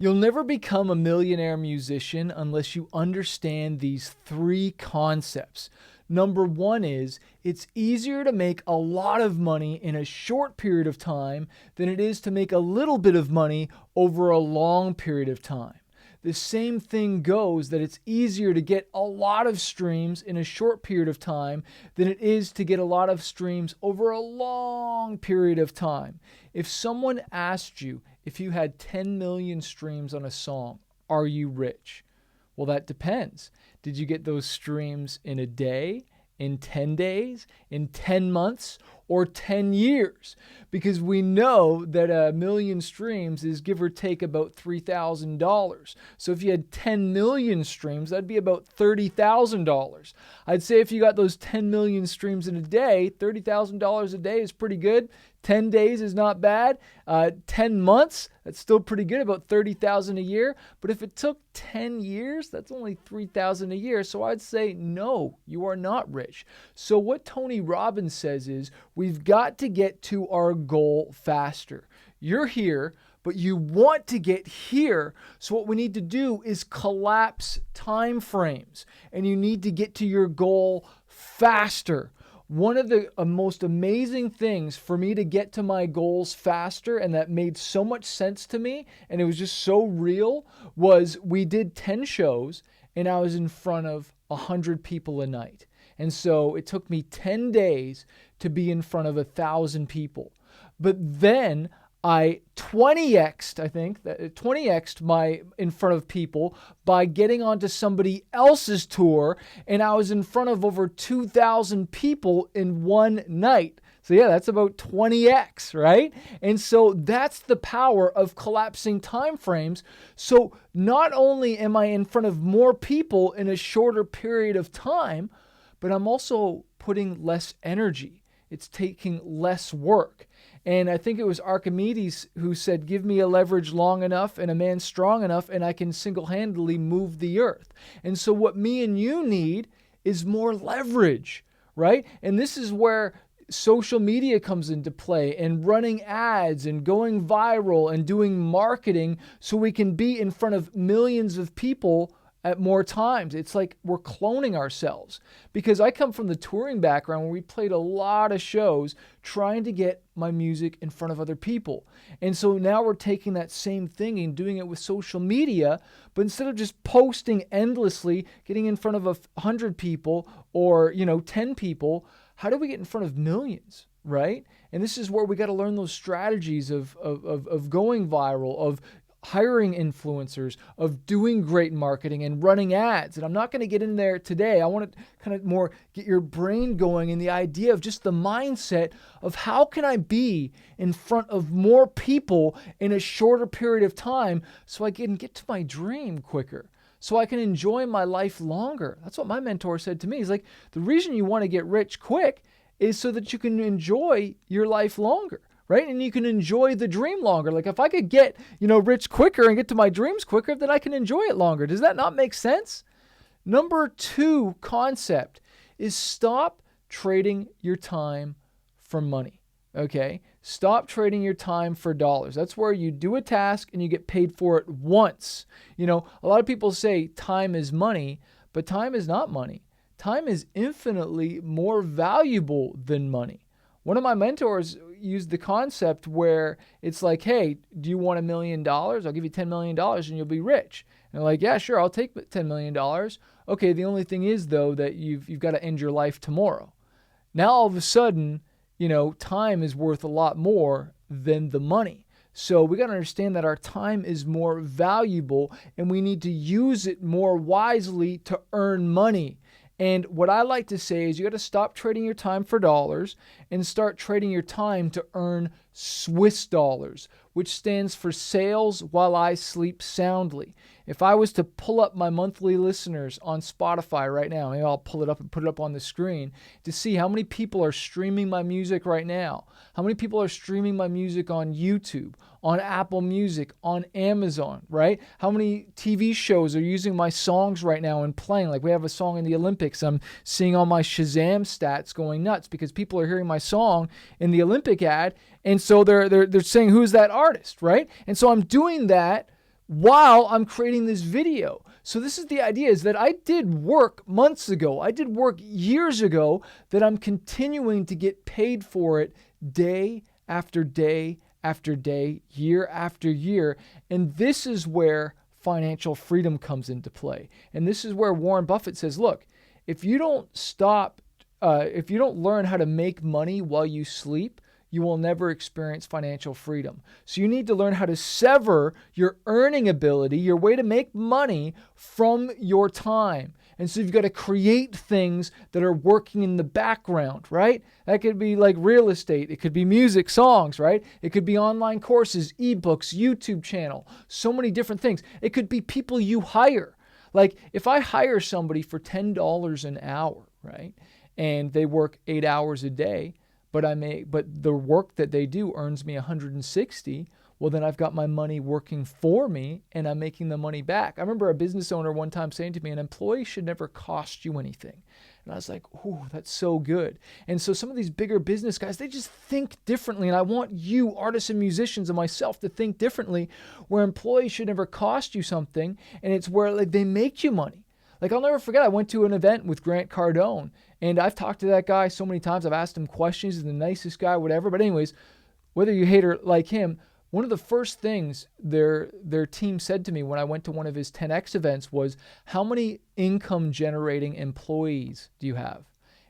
You'll never become a millionaire musician unless you understand these three concepts. Number one is it's easier to make a lot of money in a short period of time than it is to make a little bit of money over a long period of time. The same thing goes that it's easier to get a lot of streams in a short period of time than it is to get a lot of streams over a long period of time. If someone asked you if you had 10 million streams on a song, are you rich? Well, that depends. Did you get those streams in a day, in 10 days, in 10 months, or 10 years? Because we know that 1,000,000 streams is give or take about $3,000. So if you had 10 million streams, that'd be about $30,000. I'd say if you got those 10 million streams in a day, $30,000 a day is pretty good. 10 days is not bad. 10 months, that's still pretty good, about 30,000 a year. But if it took 10 years, that's only 3,000 a year. So I'd say, no, you are not rich. So what Tony Robbins says is we've got to get to our goal faster. You're here, but you want to get here. So what we need to do is collapse time frames, and you need to get to your goal faster. One of the most amazing things for me to get to my goals faster, and that made so much sense to me, and it was just so real, was we did 10 shows, and I was in front of 100 people a night. And so it took me 10 days to be in front of 1,000 people. But then I 20x'd my in front of people by getting onto somebody else's tour, and I was in front of over 2,000 people in one night. So yeah, that's about 20x, right? And so that's the power of collapsing time frames. So not only am I in front of more people in a shorter period of time, but I'm also putting less energy. It's taking less work. And I think it was Archimedes who said, give me a leverage long enough and a man strong enough, and I can single-handedly move the earth. And so what me and you need is more leverage, right? And this is where social media comes into play, and running ads and going viral and doing marketing so we can be in front of millions of people at more times. It's like we're cloning ourselves, because I come from the touring background where we played a lot of shows trying to get my music in front of other people. And so now we're taking that same thing and doing it with social media, but instead of just posting endlessly, getting in front of 100 people or 10 people, how do we get in front of millions, right? And this is where we got to learn those strategies of going viral, of hiring influencers, of doing great marketing and running ads. And I'm not going to get in there today. I want to kind of more get your brain going in the idea of just the mindset of how can I be in front of more people in a shorter period of time so I can get to my dream quicker, so I can enjoy my life longer. That's what my mentor said to me. He's like, the reason you want to get rich quick is so that you can enjoy your life longer. Right? And you can enjoy the dream longer. Like if I could get, rich quicker and get to my dreams quicker, then I can enjoy it longer. Does that not make sense? Number 2 concept is stop trading your time for money. Okay? Stop trading your time for dollars. That's where you do a task and you get paid for it once. A lot of people say time is money, but time is not money. Time is infinitely more valuable than money. One of my mentors used the concept where it's like, hey, do you want $1 million? I'll give you $10 million and you'll be rich. And they're like, yeah, sure, I'll take $10 million. Okay, the only thing is, though, that you've got to end your life tomorrow. Now, all of a sudden, time is worth a lot more than the money. So we got to understand that our time is more valuable and we need to use it more wisely to earn money. And what I like to say is you got to stop trading your time for dollars and start trading your time to earn Swiss dollars, which stands for sales while I sleep soundly. If I was to pull up my monthly listeners on Spotify right now, maybe I'll pull it up and put it up on the screen to see how many people are streaming my music right now, how many people are streaming my music on YouTube, on Apple Music, on Amazon, right? How many TV shows are using my songs right now and playing? Like we have a song in the Olympics. I'm seeing all my Shazam stats going nuts because people are hearing my song in the Olympic ad, and so they're saying, who's that artist, right? And so I'm doing that while I'm creating this video. So this is the idea, is that I did work months ago. I did work years ago that I'm continuing to get paid for it day after day after day, year after year. And this is where financial freedom comes into play. And this is where Warren Buffett says, look, if you don't learn how to make money while you sleep, you will never experience financial freedom. So you need to learn how to sever your earning ability, your way to make money, from your time. And so you've got to create things that are working in the background, right? That could be like real estate. It could be music, songs, right? It could be online courses, ebooks, YouTube channel, so many different things. It could be people you hire. Like if I hire somebody for $10 an hour, right? And they work 8 hours a day, but the work that they do earns me 160. Well, then I've got my money working for me and I'm making the money back. I remember a business owner one time saying to me, an employee should never cost you anything. And I was like, ooh, that's so good. And so some of these bigger business guys, they just think differently. And I want you, artists and musicians and myself, to think differently, where employees should never cost you something. And it's where like they make you money. Like I'll never forget, I went to an event with Grant Cardone, and I've talked to that guy so many times. I've asked him questions. He's the nicest guy, whatever. But anyways, whether you hate or like him, one of the first things their team said to me when I went to one of his 10X events was, how many income generating employees do you have?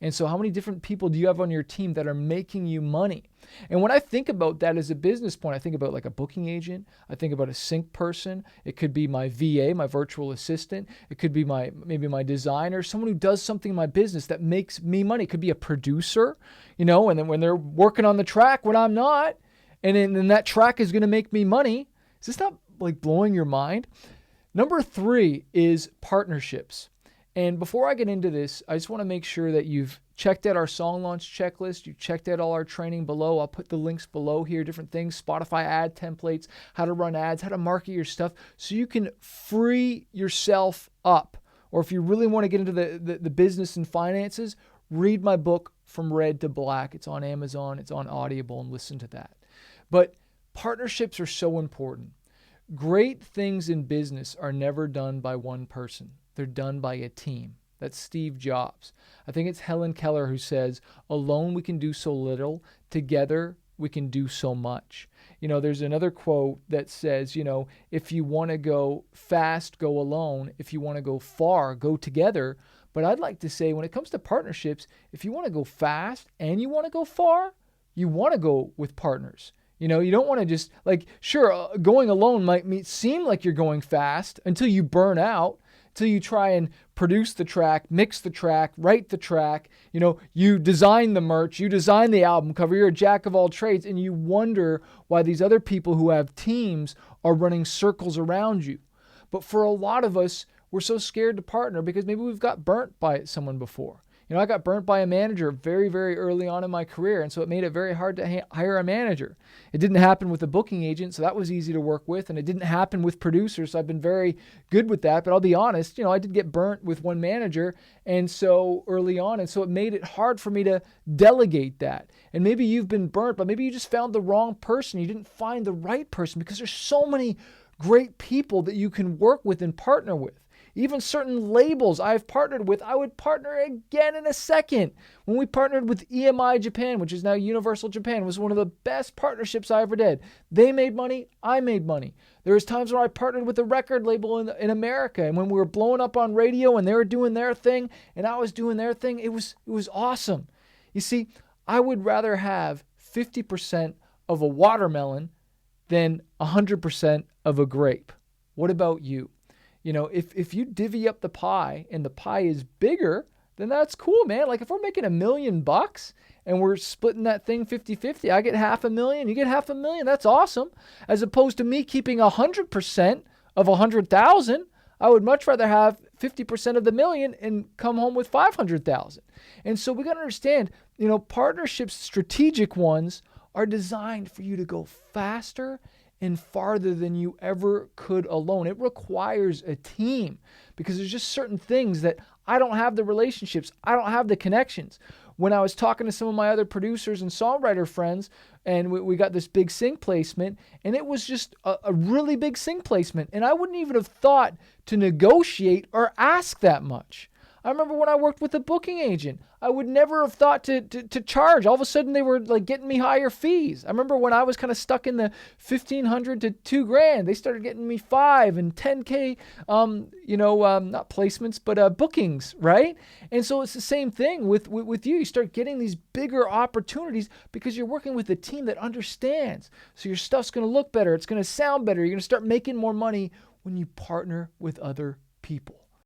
And so how many different people do you have on your team that are making you money? And when I think about that as a business point, I think about like a booking agent. I think about a sync person. It could be my VA, my virtual assistant. It could be maybe my designer, someone who does something in my business that makes me money. It could be a producer, and then when they're working on the track when I'm not, and then that track is going to make me money. Is this not like blowing your mind? Number 3 is partnerships. And before I get into this, I just want to make sure that you've checked out our song launch checklist. You've checked out all our training below. I'll put the links below here, different things, Spotify ad templates, how to run ads, how to market your stuff, so you can free yourself up. Or if you really want to get into the business and finances, read my book, From Red to Black. It's on Amazon. It's on Audible, and listen to that. But partnerships are so important. Great things in business are never done by one person. They're done by a team. That's Steve Jobs. I think it's Helen Keller who says, alone we can do so little, together we can do so much. There's another quote that says, if you want to go fast, go alone. If you want to go far, go together. But I'd like to say, when it comes to partnerships, if you want to go fast and you want to go far, you want to go with partners. You don't want to just going alone might seem like you're going fast until you burn out, till you try and produce the track, mix the track, write the track, you design the merch, you design the album cover, you're a jack of all trades, and you wonder why these other people who have teams are running circles around you. But for a lot of us, we're so scared to partner because maybe we've got burnt by someone before. I got burnt by a manager very, very early on in my career, and so it made it very hard to hire a manager. It didn't happen with a booking agent, so that was easy to work with, and it didn't happen with producers, so I've been very good with that. But I'll be honest, I did get burnt with one manager, and so early on, and so it made it hard for me to delegate that. And maybe you've been burnt, but maybe you just found the wrong person. You didn't find the right person, because there's so many great people that you can work with and partner with. Even certain labels I've partnered with, I would partner again in a second. When we partnered with EMI Japan, which is now Universal Japan, it was one of the best partnerships I ever did. They made money, I made money. There was times where I partnered with a record label in America, and when we were blowing up on radio and they were doing their thing and I was doing their thing, it was awesome. You see, I would rather have 50% of a watermelon than 100% of a grape. What about you? If you divvy up the pie and the pie is bigger, then that's cool, man. Like if we're making $1 million and we're splitting that thing 50-50, I get $500,000, you get $500,000. That's awesome. As opposed to me keeping 100% of 100,000, I would much rather have 50% of the million and come home with 500,000. And so we got to understand, partnerships, strategic ones, are designed for you to go faster and farther than you ever could alone. It requires a team because there's just certain things that I don't have the relationships. I don't have the connections. when I was talking to some of my other producers and songwriter friends, and we got this big sync placement, and it was just a really big sync placement. And I wouldn't even have thought to negotiate or ask that much. I remember when I worked with a booking agent, I would never have thought to charge. All of a sudden, they were like getting me higher fees. I remember when I was kind of stuck in the $1,500 to $2,000, they started getting me $5,000 and $10,000, not placements, but bookings, right? And so it's the same thing with you. You start getting these bigger opportunities because you're working with a team that understands. So your stuff's going to look better. It's going to sound better. You're going to start making more money when you partner with other people.